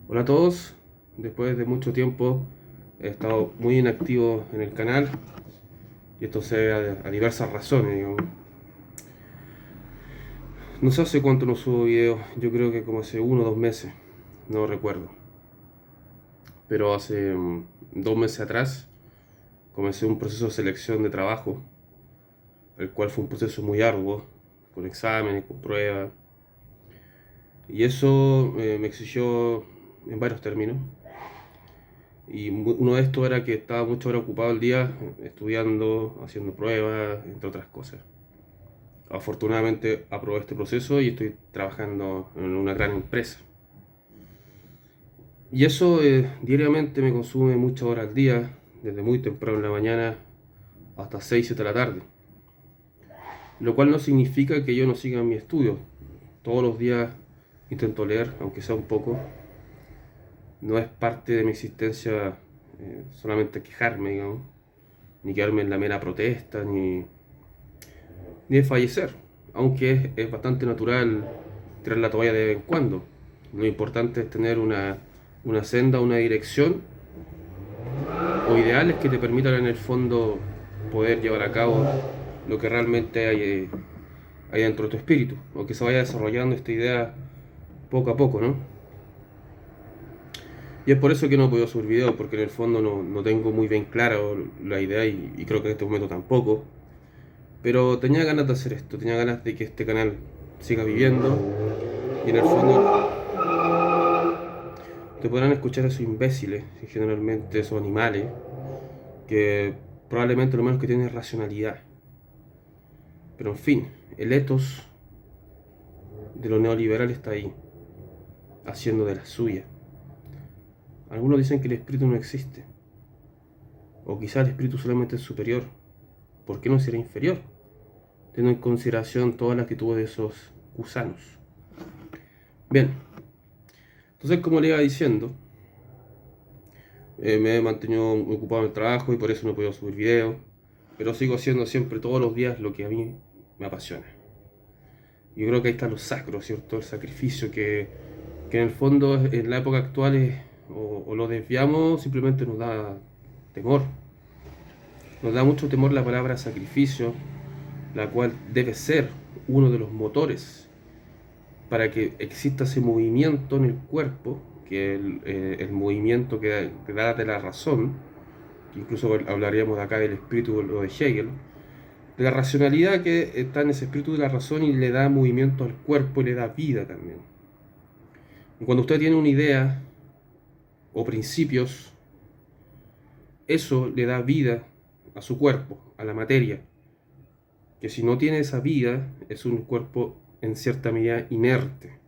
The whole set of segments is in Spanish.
Hola a todos, después de mucho tiempo he estado muy inactivo en el canal y esto se debe a diversas razones, digamos. No sé hace cuánto no subo videos, yo creo que como hace 1 o 2 meses, no recuerdo. Pero hace 2 meses atrás comencé un proceso de selección de trabajo, el cual fue un proceso muy arduo, con exámenes, con pruebas, y eso me exigió en varios términos. Y uno de estos era que estaba mucho hora ocupado el día estudiando, haciendo pruebas, entre otras cosas. Afortunadamente aprobé este proceso y estoy trabajando en una gran empresa. Y eso diariamente me consume muchas horas al día, desde muy temprano en la mañana hasta 6 7 de la tarde. Lo cual no significa que yo no siga mi estudio. Todos los días intento leer, aunque sea un poco. No es parte de mi existencia solamente quejarme, digamos, ni quedarme en la mera protesta, ni de fallecer, aunque es bastante natural tirar la toalla de vez en cuando. Lo importante es tener una senda, una dirección o ideales que te permitan en el fondo poder llevar a cabo lo que realmente hay dentro de tu espíritu, o que se vaya desarrollando esta idea poco a poco, ¿no? Y es por eso que no he podido subir videos, porque en el fondo no tengo muy bien clara la idea y creo que en este momento tampoco. Pero tenía ganas de hacer esto, tenía ganas de que este canal siga viviendo y en el fondo te podrán escuchar esos imbéciles, y generalmente esos animales, que probablemente lo menos que tienen es racionalidad. Pero en fin, el ethos de lo neoliberal está ahí, haciendo de la suya. Algunos dicen que el espíritu no existe, o quizá el espíritu solamente es superior. ¿Por qué no será inferior? Teniendo en consideración toda la actitud de esos gusanos. Bien, entonces como le iba diciendo, me he mantenido ocupado en el trabajo y por eso no he podido subir videos, pero sigo haciendo siempre todos los días lo que a mí me apasiona. Yo creo que ahí está lo sacro, ¿cierto? El sacrificio que en el fondo en la época actual o lo desviamos, simplemente nos da temor. Nos da mucho temor la palabra sacrificio, la cual debe ser uno de los motores para que exista ese movimiento en el cuerpo, que es el movimiento que da de la razón, que incluso hablaríamos de acá del espíritu o de Hegel, de la racionalidad que está en ese espíritu de la razón y le da movimiento al cuerpo y le da vida también. Y cuando usted tiene una idea o principios, eso le da vida a su cuerpo, a la materia, que si no tiene esa vida es un cuerpo en cierta medida inerte.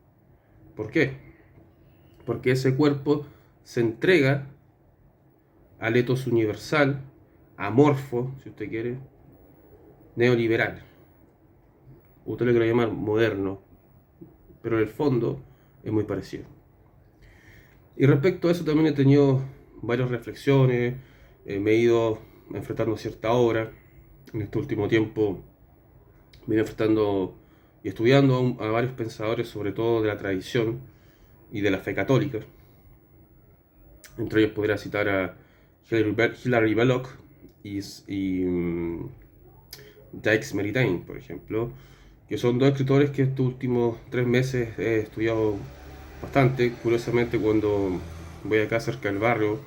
¿Por qué? Porque ese cuerpo se entrega al etos universal, amorfo, si usted quiere, neoliberal. Usted le quiere llamar moderno, pero en el fondo es muy parecido. Y respecto a eso también he tenido varias reflexiones, me he ido enfrentando a cierta obra. En este último tiempo me he ido enfrentando y estudiando a varios pensadores, sobre todo de la tradición y de la fe católica. Entre ellos podría citar a Hilary Belloc y Jacques Maritain, por ejemplo, que son dos escritores que estos últimos 3 meses he estudiado bastante. Curiosamente, cuando voy acá cerca del barrio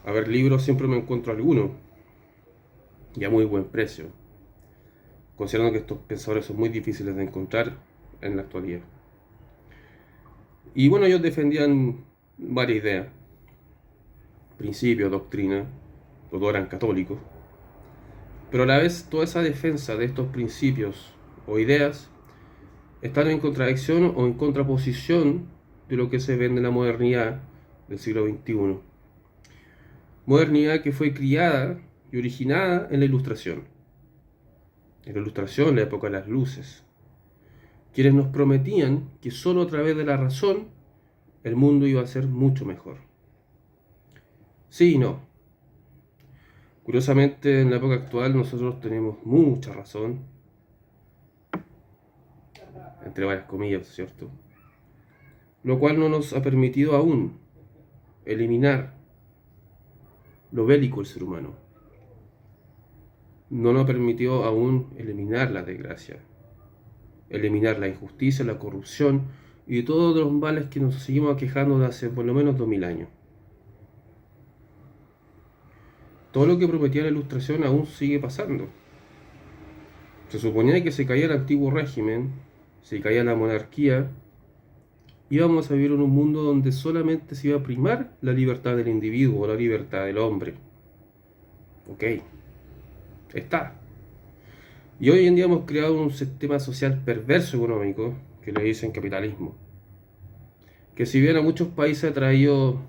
a ver libros, siempre me encuentro alguno y a muy buen precio, considerando que estos pensadores son muy difíciles de encontrar en la actualidad. Y bueno, ellos defendían varias ideas, principios, doctrina, todos eran católicos, pero a la vez toda esa defensa de estos principios o ideas están en contradicción o en contraposición de lo que se ve en la modernidad del siglo XXI. Modernidad que fue criada y originada en la Ilustración. En la Ilustración, la época de las luces. Quienes nos prometían que solo a través de la razón el mundo iba a ser mucho mejor. Sí y no. Curiosamente, en la época actual nosotros tenemos mucha razón, entre varias comillas, ¿cierto? Lo cual no nos ha permitido aún, eliminar lo bélico del ser humano. No nos permitió aún eliminar la desgracia, eliminar la injusticia, la corrupción y todos los males que nos seguimos quejando de hace por lo menos 2000 años. Todo lo que prometía la Ilustración aún sigue pasando. Se suponía que se caía el antiguo régimen, se caía la monarquía, íbamos a vivir en un mundo donde solamente se iba a primar la libertad del individuo, la libertad del hombre. Ok, está. Y hoy en día hemos creado un sistema social perverso económico, que le dicen capitalismo, que si bien a muchos países ha traído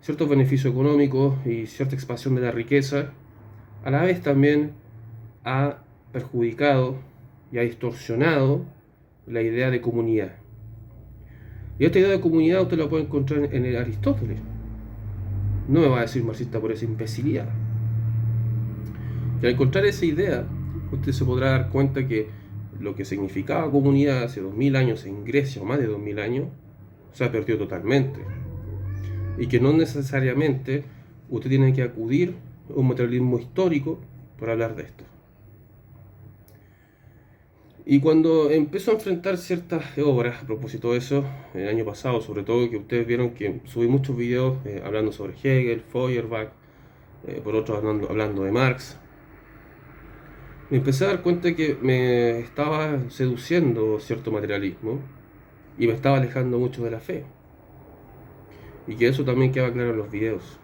ciertos beneficios económicos y cierta expansión de la riqueza, a la vez también ha perjudicado y ha distorsionado la idea de comunidad. Y esta idea de comunidad usted la puede encontrar en el Aristóteles. No me va a decir marxista por esa imbecilidad. Y al encontrar esa idea, usted se podrá dar cuenta que lo que significaba comunidad hace 2000 años en Grecia, o más de 2000 años, se ha perdido totalmente. Y que no necesariamente usted tiene que acudir a un materialismo histórico para hablar de esto. Y cuando empezó a enfrentar ciertas obras a propósito de eso, el año pasado sobre todo, que ustedes vieron que subí muchos videos hablando sobre Hegel, Feuerbach, por otros hablando de Marx, me empecé a dar cuenta que me estaba seduciendo cierto materialismo y me estaba alejando mucho de la fe. Y que eso también queda claro en los videos.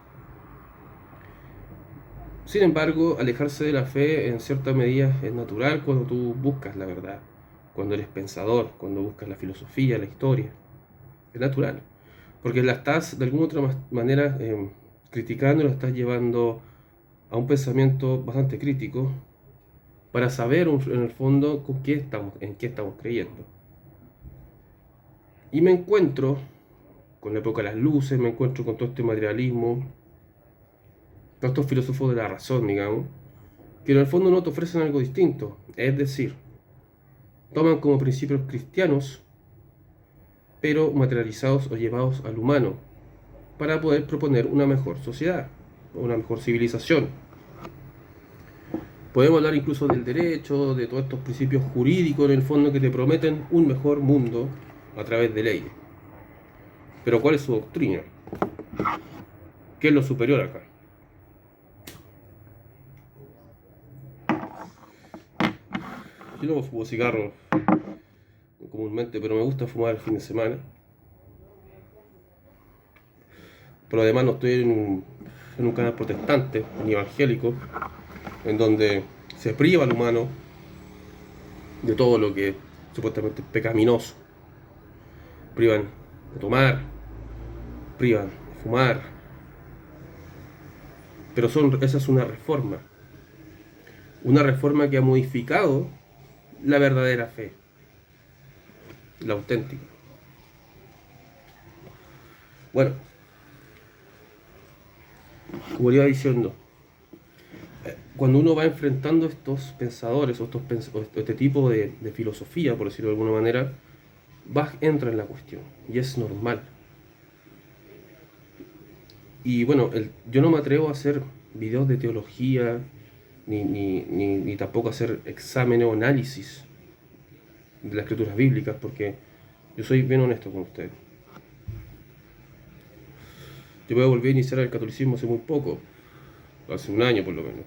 Sin embargo, alejarse de la fe en cierta medida es natural cuando tú buscas la verdad, cuando eres pensador, cuando buscas la filosofía, la historia. Es natural, porque la estás de alguna otra manera criticando, la estás llevando a un pensamiento bastante crítico para saber en el fondo en qué estamos creyendo. Y me encuentro con la época de las luces, me encuentro con todo este materialismo, todos estos filósofos de la razón, digamos, que en el fondo no te ofrecen algo distinto. Es decir, toman como principios cristianos, pero materializados o llevados al humano, para poder proponer una mejor sociedad, una mejor civilización. Podemos hablar incluso del derecho, de todos estos principios jurídicos en el fondo que te prometen un mejor mundo a través de leyes. Pero ¿cuál es su doctrina? ¿Qué es lo superior acá? Yo no fumo cigarros comúnmente, pero me gusta fumar el fin de semana. Pero además no estoy en un canal protestante ni evangélico, en donde se priva al humano de todo lo que supuestamente es pecaminoso. Privan de tomar, privan de fumar. Pero esa es una reforma que ha modificado la verdadera fe, la auténtica. Bueno, como iba diciendo, cuando uno va enfrentando estos pensadores o este tipo de filosofía, por decirlo de alguna manera, entra en la cuestión y es normal. Y bueno, yo no me atrevo a hacer videos de teología ni tampoco a hacer exámenes o análisis de las escrituras bíblicas, porque yo soy bien honesto con ustedes. Yo voy a volver a iniciar el catolicismo hace muy poco, hace un año por lo menos.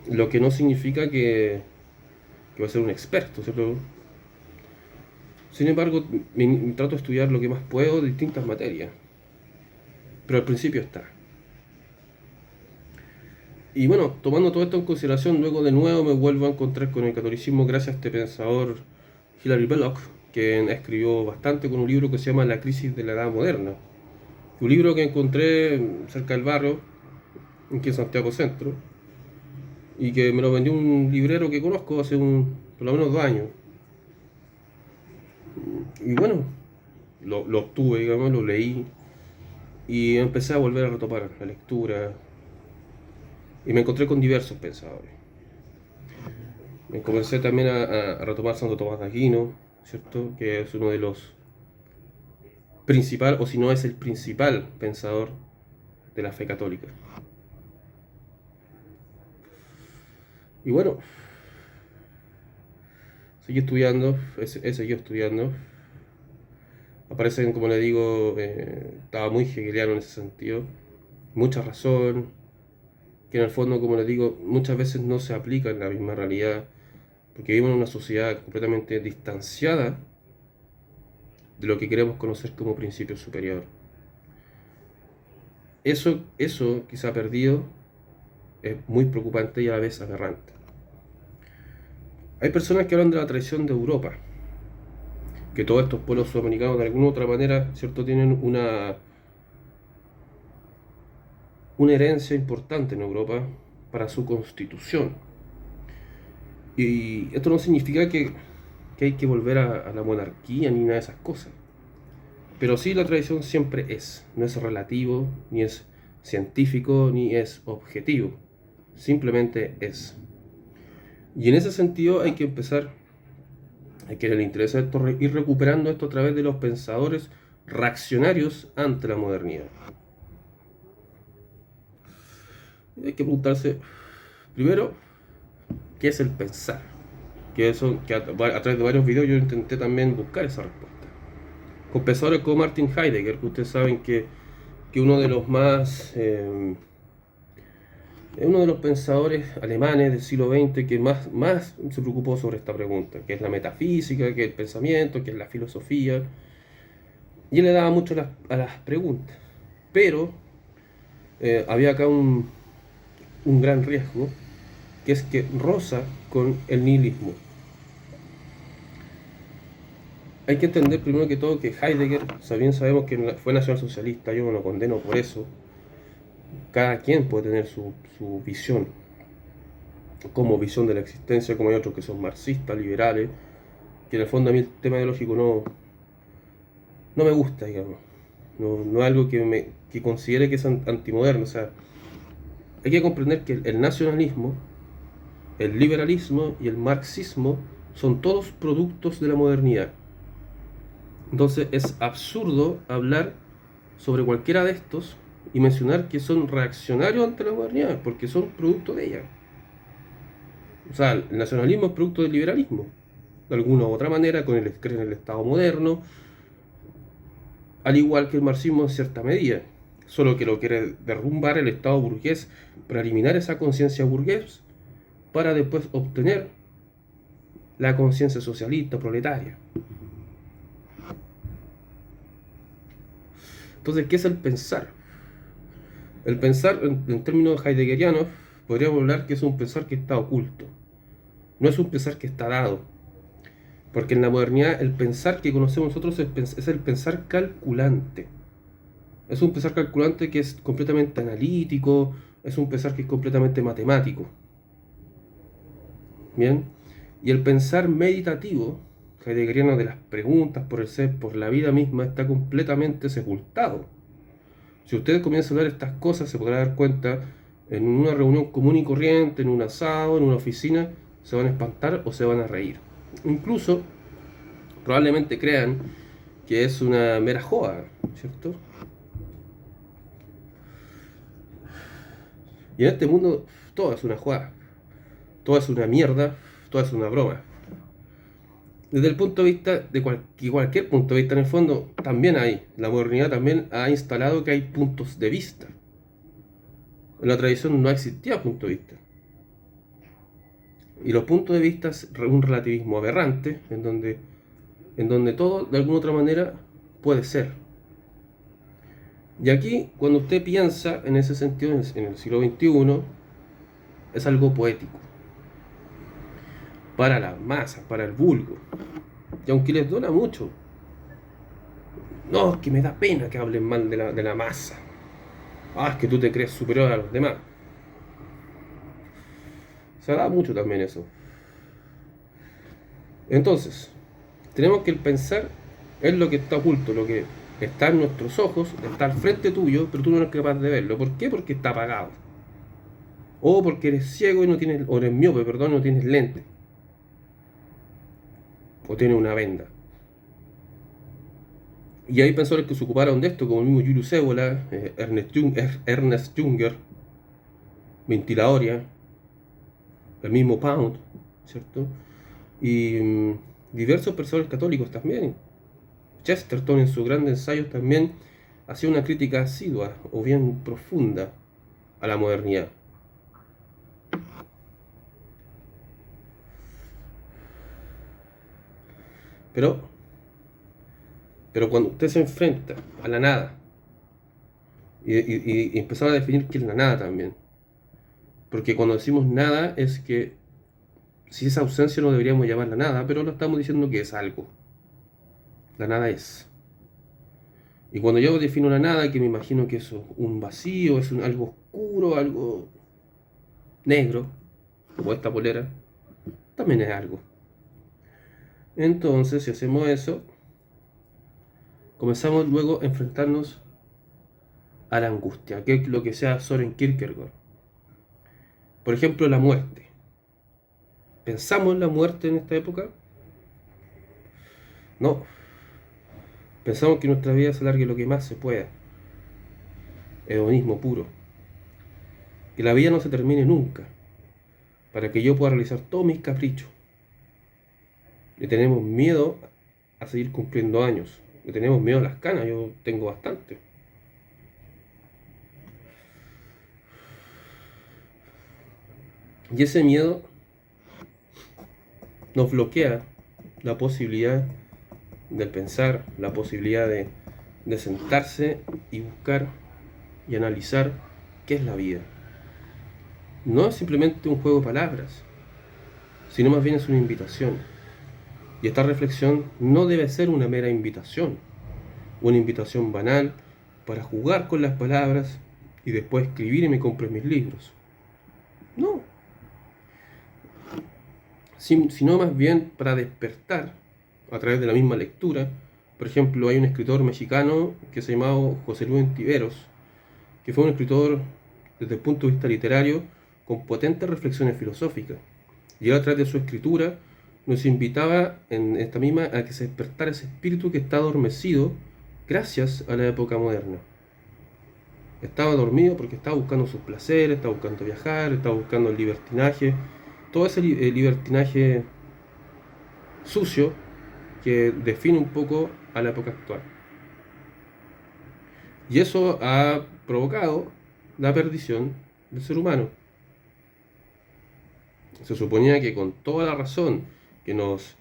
Lo que no significa que voy a ser un experto, ¿cierto? Sin embargo, trato de estudiar lo que más puedo de distintas materias. Pero al principio está. Y bueno, tomando todo esto en consideración, luego de nuevo me vuelvo a encontrar con el catolicismo gracias a este pensador Hilary Belloc, que escribió bastante con un libro que se llama La crisis de la edad moderna. Un libro que encontré cerca del barrio, aquí en Santiago Centro, y que me lo vendió un librero que conozco hace por lo menos 2 años. Y bueno, lo obtuve, digamos, lo leí, y empecé a volver a retomar la lectura, y me encontré con diversos pensadores. Me comencé también a retomar Santo Tomás de Aquino, ¿cierto? Que es uno de los principal, o si no es el principal pensador de la fe católica. Y bueno, seguí estudiando, he seguido estudiando. Aparecen, como le digo, estaba muy hegeliano en ese sentido. Mucha razón, que en el fondo, como le digo, muchas veces no se aplica en la misma realidad, porque vivimos en una sociedad completamente distanciada de lo que queremos conocer como principio superior. Eso que se ha perdido es muy preocupante y a la vez aberrante. Hay personas que hablan de la tradición de Europa, que todos estos pueblos sudamericanos de alguna u otra manera, ¿cierto?, tienen una herencia importante en Europa para su constitución. Y esto no significa que hay que volver a la monarquía ni nada de esas cosas. Pero sí, la tradición siempre es, no es relativo, ni es científico, ni es objetivo. Simplemente es. Y en ese sentido hay que empezar, hay que en el interés de esto, ir recuperando esto a través de los pensadores reaccionarios ante la modernidad. Hay que preguntarse, primero, ¿qué es el pensar? Que a través de varios videos yo intenté también buscar esa respuesta. Con pensadores como Martin Heidegger, que ustedes saben que uno de los más... es uno de los pensadores alemanes del siglo XX que más se preocupó sobre esta pregunta, que es la metafísica, que es el pensamiento, que es la filosofía. Y él le daba mucho a las preguntas. Pero había acá un gran riesgo, que es que roza con el nihilismo. Hay que entender primero que todo que Heidegger, si bien sabemos que fue nacionalsocialista, yo no lo condeno por eso. Cada quien puede tener su visión, como visión de la existencia, como hay otros que son marxistas, liberales, que en el fondo a mí el tema ideológico no me gusta, digamos. No es algo que considere que es antimoderno. O sea, hay que comprender que el nacionalismo, el liberalismo y el marxismo son todos productos de la modernidad. Entonces es absurdo hablar sobre cualquiera de estos y mencionar que son reaccionarios ante la modernidad, porque son producto de ella. O sea, el nacionalismo es producto del liberalismo, de alguna u otra manera, creen en el Estado moderno, al igual que el marxismo en cierta medida, solo que lo quiere derrumbar el Estado burgués para eliminar esa conciencia burgués, para después obtener la conciencia socialista, proletaria. Entonces, ¿qué es el pensar? El pensar, en términos heideggerianos, podríamos hablar que es un pensar que está oculto. No es un pensar que está dado. Porque en la modernidad el pensar que conocemos nosotros es el pensar calculante. Es un pensar calculante que es completamente analítico, es un pensar que es completamente matemático. ¿Bien? Y el pensar meditativo, heideggeriano, de las preguntas por el ser, por la vida misma, está completamente sepultado. Si ustedes comienzan a ver estas cosas, se podrán dar cuenta en una reunión común y corriente, en un asado, en una oficina, se van a espantar o se van a reír. Incluso, probablemente crean que es una mera joda, ¿cierto? Y en este mundo todo es una joda, todo es una mierda, todo es una broma. Desde el punto de vista de cualquier punto de vista, en el fondo, también la modernidad también ha instalado que hay puntos de vista. En la tradición no existía punto de vista. Y los puntos de vista es un relativismo aberrante, en donde todo, de alguna otra manera, puede ser. Y aquí, cuando usted piensa en ese sentido, en el siglo XXI, es algo poético. Para las masas, para el vulgo. Y aunque les duela mucho, no, es que me da pena que hablen mal de la masa. Ah, es que tú te crees superior a los demás. Se da mucho también eso. Entonces, tenemos que el pensar es lo que está oculto, lo que está en nuestros ojos, está al frente tuyo, pero tú no eres capaz de verlo. ¿Por qué? Porque está apagado. O porque eres ciego y no tienes, o eres miope, perdón, no tienes lente. O tienes una venda. Y hay pensadores que se ocuparon de esto, como el mismo Julius Evola, Ernest Junger, Ventilaoria, el mismo Pound, ¿cierto? Y diversos pensadores católicos también. Chesterton en sus grandes ensayos también hacía una crítica asidua o bien profunda a la modernidad. Pero, pero cuando usted se enfrenta a la nada y empezaron a definir qué es la nada también, porque cuando decimos nada es que si esa ausencia no deberíamos llamarla nada, pero lo estamos diciendo que es algo. La nada es. Y cuando yo defino la nada, que me imagino que es un vacío, es algo oscuro, algo negro, como esta polera, también es algo. Entonces, si hacemos eso, comenzamos luego a enfrentarnos a la angustia, que es lo que sea Soren Kierkegaard. Por ejemplo, la muerte. ¿Pensamos en la muerte en esta época? No. Pensamos que nuestra vida se alargue lo que más se pueda. Hedonismo puro. Que la vida no se termine nunca, para que yo pueda realizar todos mis caprichos. Le tenemos miedo a seguir cumpliendo años. Le tenemos miedo a las canas, yo tengo bastante. Y ese miedo nos bloquea la posibilidad del pensar, la posibilidad de sentarse y buscar y analizar qué es la vida. No es simplemente un juego de palabras, sino más bien es una invitación. Y esta reflexión no debe ser una mera invitación, una invitación banal para jugar con las palabras y después escribir y me compre mis libros. No, sino más bien para despertar a través de la misma lectura. Por ejemplo, hay un escritor mexicano que se llamaba José Luis Ontiveros, que fue un escritor desde el punto de vista literario con potentes reflexiones filosóficas. Y él a través de su escritura nos invitaba en esta misma a que se despertara ese espíritu que está adormecido gracias a la época moderna. Estaba dormido porque estaba buscando sus placeres, estaba buscando viajar, estaba buscando el libertinaje, todo ese libertinaje sucio que define un poco a la época actual. Y eso ha provocado la perdición del ser humano. Se suponía que con toda la razón que nos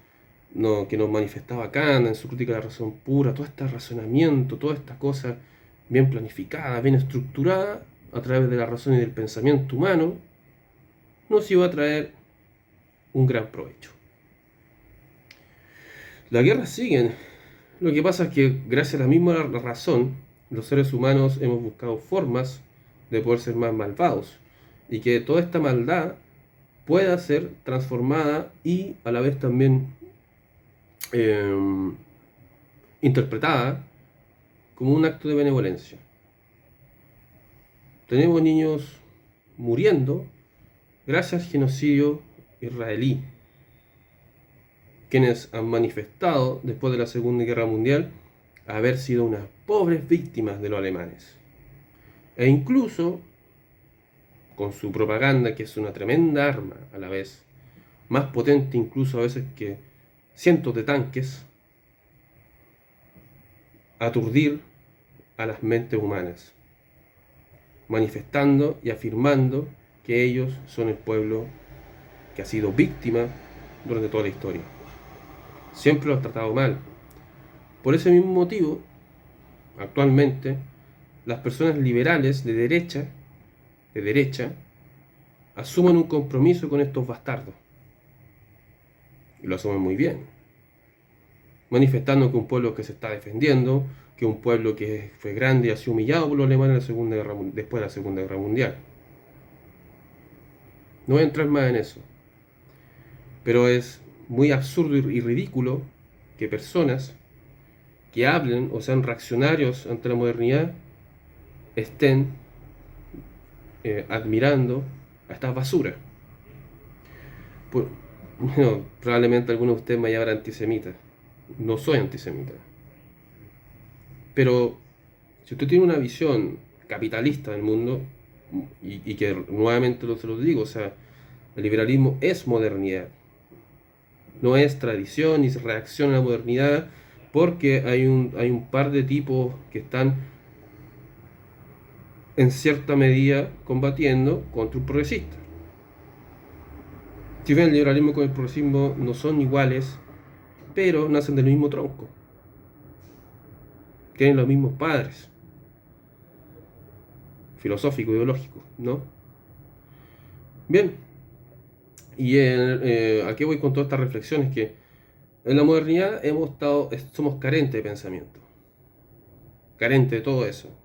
manifestaba Kant en su crítica de la razón pura, todo este razonamiento, toda esta cosa bien planificada, bien estructurada, a través de la razón y del pensamiento humano, nos iba a traer un gran provecho. Las guerras siguen. Lo que pasa es que gracias a la misma razón, los seres humanos hemos buscado formas de poder ser más malvados y que toda esta maldad pueda ser transformada y a la vez también interpretada como un acto de benevolencia. Tenemos niños muriendo gracias al genocidio israelí, quienes han manifestado después de la Segunda Guerra Mundial haber sido unas pobres víctimas de los alemanes. E incluso, con su propaganda, que es una tremenda arma a la vez, más potente incluso a veces que cientos de tanques, aturdir a las mentes humanas, manifestando y afirmando que ellos son el pueblo que ha sido víctima durante toda la historia. Siempre lo han tratado mal. Por ese mismo motivo, actualmente, las personas liberales de derecha, asumen un compromiso con estos bastardos. Y lo asumen muy bien. Manifestando que un pueblo que se está defendiendo, que un pueblo que fue grande y ha sido humillado por los alemanes después de la Segunda Guerra Mundial. No voy a entrar más en eso. Pero es muy absurdo y ridículo que personas que hablen o sean reaccionarios ante la modernidad estén admirando a estas basuras. Bueno, probablemente algunos de ustedes me llamarán antisemita. No soy antisemita. Pero si usted tiene una visión capitalista del mundo, y que nuevamente se lo digo, o sea, el liberalismo es modernidad, no es tradición ni reacción a la modernidad, porque hay un par de tipos que están en cierta medida combatiendo contra un progresista. Si bien el liberalismo con el progresismo no son iguales, pero nacen del mismo tronco, tienen los mismos padres, filosófico, ideológico, ¿no? Bien, y ¿a qué voy con todas estas reflexiones? Que en la modernidad somos carentes de pensamiento, carentes de todo eso.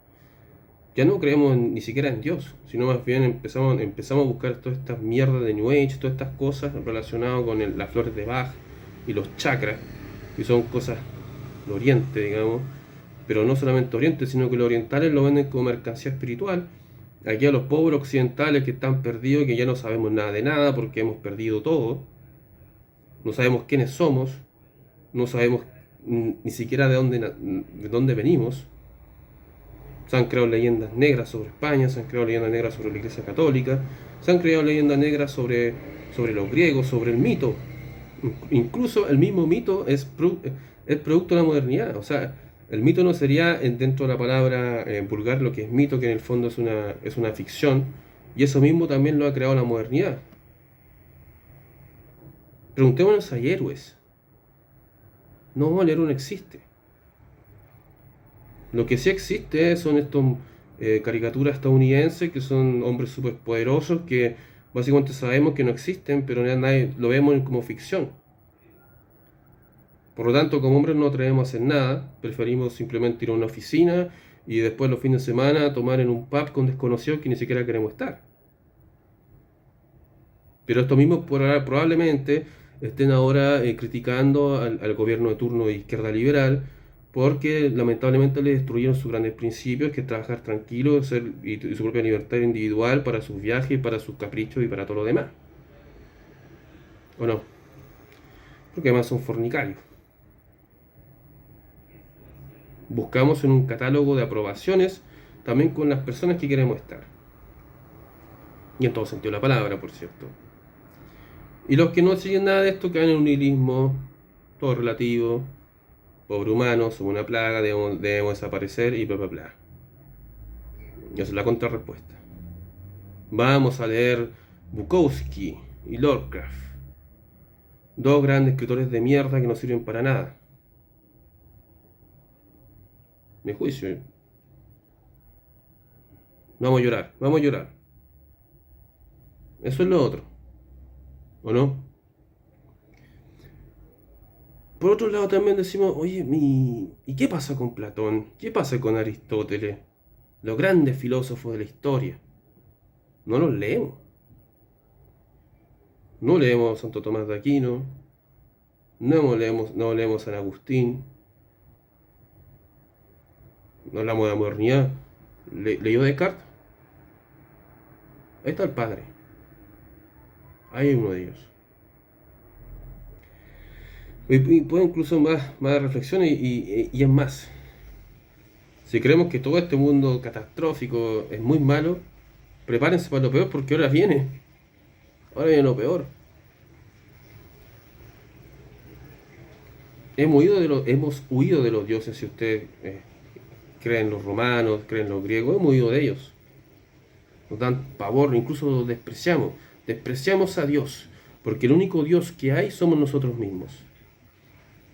Ya no creemos ni siquiera en Dios, sino más bien empezamos a buscar todas estas mierdas de New Age, todas estas cosas relacionadas con las flores de Bach y los chakras, que son cosas de Oriente, digamos, pero no solamente Oriente, sino que los orientales lo venden como mercancía espiritual. Aquí a los pobres occidentales que están perdidos, que ya no sabemos nada de nada porque hemos perdido todo, no sabemos quiénes somos, no sabemos ni siquiera de dónde venimos. Se han creado leyendas negras sobre España, se han creado leyendas negras sobre la Iglesia Católica, se han creado leyendas negras sobre los griegos, sobre el mito. Incluso el mismo mito es producto de la modernidad. O sea, el mito no sería dentro de la palabra vulgar lo que es mito, que en el fondo es una ficción, y eso mismo también lo ha creado la modernidad. Preguntémonos si hay héroes. No, el héroe no existe. Lo que sí existe son estos caricaturas estadounidenses que son hombres superpoderosos que básicamente sabemos que no existen, pero nadie lo vemos como ficción. Por lo tanto, como hombres no atrevemos a hacer nada, preferimos simplemente ir a una oficina y después los fines de semana tomar en un pub con desconocidos que ni siquiera queremos estar. Pero estos mismos probablemente estén ahora criticando al gobierno de turno de izquierda liberal porque lamentablemente le destruyeron sus grandes principios, que es trabajar tranquilo y su propia libertad individual para sus viajes, para sus caprichos y para todo lo demás. ¿O no? Porque además son fornicarios. Buscamos en un catálogo de aprobaciones también con las personas que queremos estar. Y en todo sentido de la palabra, por cierto. Y los que no siguen nada de esto caen en un nihilismo, todo relativo, pobre humano, somos una plaga, debemos desaparecer y bla bla bla. Y esa es la contrarrespuesta. Vamos a leer Bukowski y Lovecraft, dos grandes escritores de mierda que no sirven para nada. Mi juicio. Vamos a llorar, vamos a llorar. Eso es lo otro, ¿o no? Por otro lado también decimos, oye, ¿y qué pasa con Platón? ¿Qué pasa con Aristóteles? Los grandes filósofos de la historia. No los leemos. No leemos a Santo Tomás de Aquino, no leemos a San Agustín, no hablamos de la modernidad. ¿Leyó Descartes? Ahí está el padre. Ahí hay uno de ellos. Y puede incluso más reflexiones y es más. Si creemos que todo este mundo catastrófico es muy malo, prepárense para lo peor porque ahora viene. Ahora viene lo peor. Hemos huido de los dioses, si usted cree en los romanos, cree en los griegos, hemos huido de ellos. Nos dan pavor, incluso los despreciamos. Despreciamos a Dios, porque el único Dios que hay somos nosotros mismos,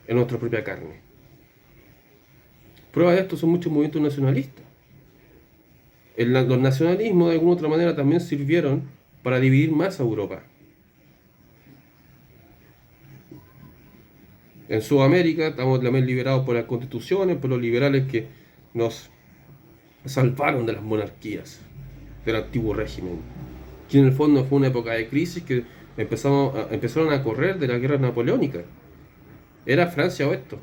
en nuestra propia carne. Prueba de esto son muchos movimientos nacionalistas. Los nacionalismos de alguna otra manera también sirvieron para dividir más a Europa. En Sudamérica estamos también liberados por las constituciones, por los liberales que nos salvaron de las monarquías, del antiguo régimen. Que en el fondo fue una época de crisis que empezaron a correr de la guerra napoleónica. Era Francia o esto.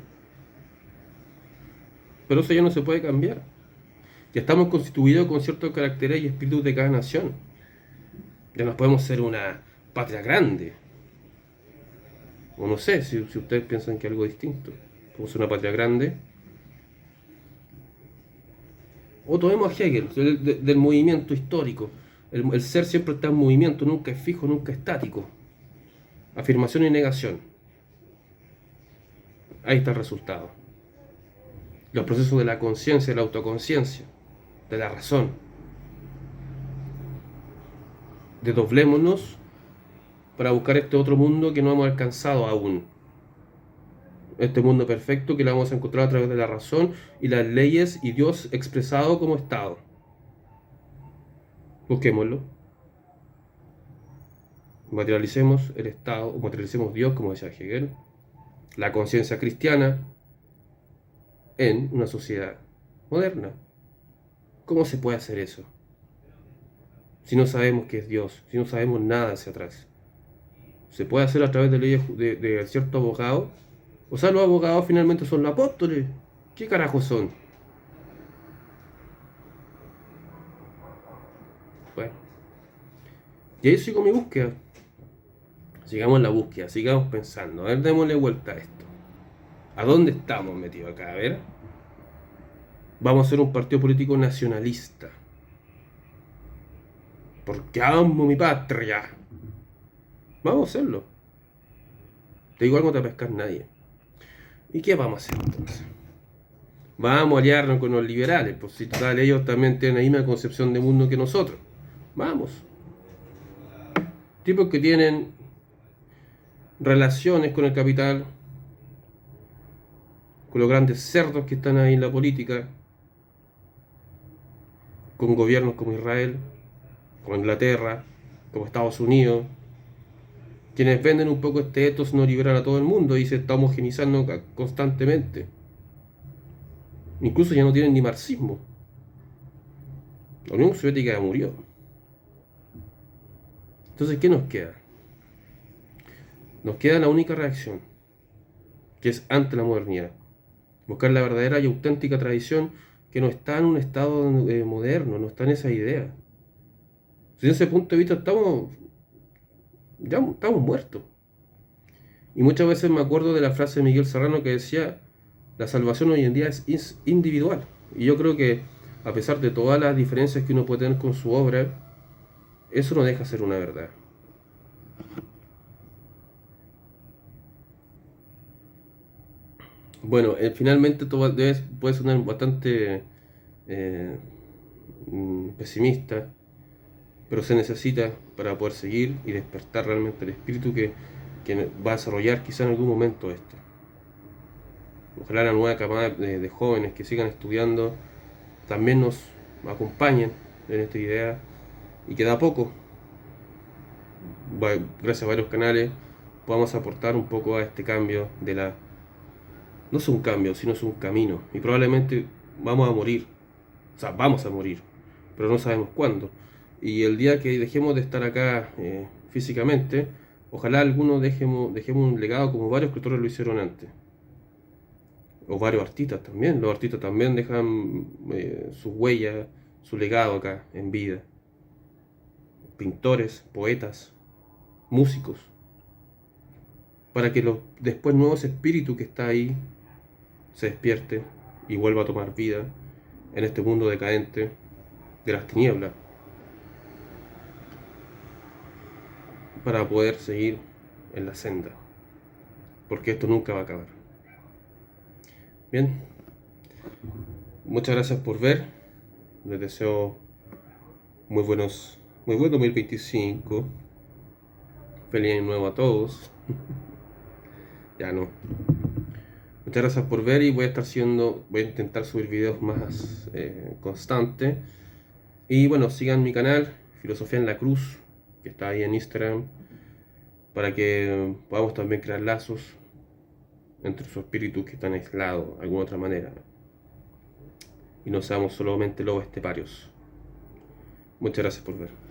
Pero eso ya no se puede cambiar. Ya estamos constituidos con ciertos caracteres y espíritus de cada nación. Ya no podemos ser una patria grande. O no sé si ustedes piensan que algo distinto. Podemos ser una patria grande. O tomemos a Hegel, del movimiento histórico. El ser siempre está en movimiento, nunca es fijo, nunca estático. Afirmación y negación. Ahí está el resultado. Los procesos de la conciencia, de la autoconciencia, de la razón. Desdoblémonos para buscar este otro mundo que no hemos alcanzado aún. Este mundo perfecto que lo vamos a encontrar a través de la razón y las leyes y Dios expresado como Estado. Busquémoslo. Materialicemos el Estado, o materialicemos Dios, como decía Hegel, la conciencia cristiana en una sociedad moderna. ¿Cómo se puede hacer eso? Si no sabemos qué es Dios, si no sabemos nada hacia atrás. ¿Se puede hacer a través de leyes de cierto abogado? O sea, los abogados finalmente son los apóstoles. ¿Qué carajos son? Bueno, y ahí sigo mi búsqueda. Sigamos en la búsqueda, sigamos pensando. A ver, démosle vuelta a esto. ¿A dónde estamos metidos acá? A ver. Vamos a ser un partido político nacionalista. Porque amo mi patria. Vamos a hacerlo. Te digo algo, no te va a pescar nadie. ¿Y qué vamos a hacer entonces? Vamos a aliarnos con los liberales, pues si total ellos también tienen la misma concepción de mundo que nosotros. Vamos. Tipos que tienen relaciones con el capital, con los grandes cerdos que están ahí en la política, con gobiernos como Israel, como Inglaterra, como Estados Unidos, quienes venden un poco este ethos no liberal a todo el mundo y se está homogenizando constantemente. Incluso ya no tienen ni marxismo. La Unión Soviética ya murió. Entonces, ¿qué nos queda? Nos queda la única reacción, que es ante la modernidad. Buscar la verdadera y auténtica tradición que no está en un estado moderno, no está en esa idea. Desde ese punto de vista estamos muertos. Y muchas veces me acuerdo de la frase de Miguel Serrano que decía, la salvación hoy en día es individual. Y yo creo que a pesar de todas las diferencias que uno puede tener con su obra, eso no deja de ser una verdad. Bueno, finalmente todo puede sonar bastante eh, pesimista, pero se necesita para poder seguir y despertar realmente el espíritu que va a desarrollar quizá en algún momento esto. Ojalá la nueva camada de jóvenes que sigan estudiando también nos acompañen en esta idea y que de a poco, gracias a varios canales, podamos aportar un poco a este cambio de la... No es un cambio, sino es un camino. Y probablemente vamos a morir. O sea, vamos a morir. Pero no sabemos cuándo. Y el día que dejemos de estar acá físicamente, ojalá algunos dejemos un legado como varios escritores lo hicieron antes. O varios artistas también. Los artistas también dejan sus huellas, su legado acá en vida. Pintores, poetas, músicos. Para que después nuevos espíritu que está ahí se despierte y vuelva a tomar vida en este mundo decadente de las tinieblas, para poder seguir en la senda, porque esto nunca va a acabar. Bien, muchas gracias por ver, les deseo muy buen 2025, feliz año nuevo a todos. Ya no. Muchas gracias por ver y voy a intentar subir videos más constantes. Y bueno, sigan mi canal, Filosofía en la Cruz, que está ahí en Instagram, para que podamos también crear lazos entre sus espíritus que están aislados de alguna otra manera. Y no seamos solamente lobos esteparios. Muchas gracias por ver.